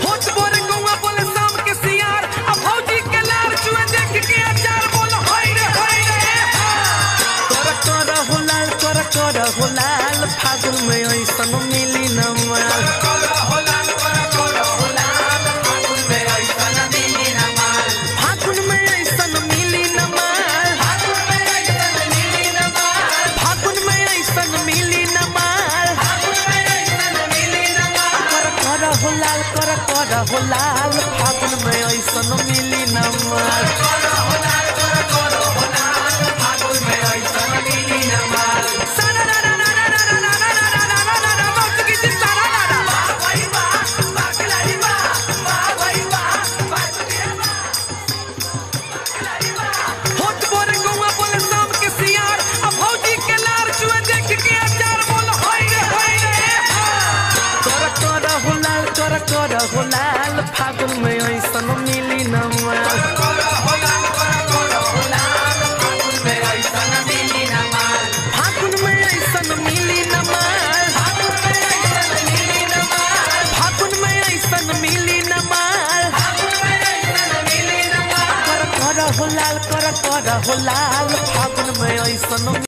होत बोरे गौवा बोले शाम के सियार अब भौजी के लार चुए देख के अचार बोल हाय रे कर हो लाल कर हो लाल फागुन में ऐसन मिली न माल फागुन में ऐसन मिली न माल फागुन में ऐसन मिली न माल कर हो लाल फागुन में ऐसन मिली न माल हो लाल फागुन में ऐसन मिली न माल फागुन में ऐसन मिली न माल फागुन में ऐसन मिली न माल कर हो लाल फागुन में ऐसन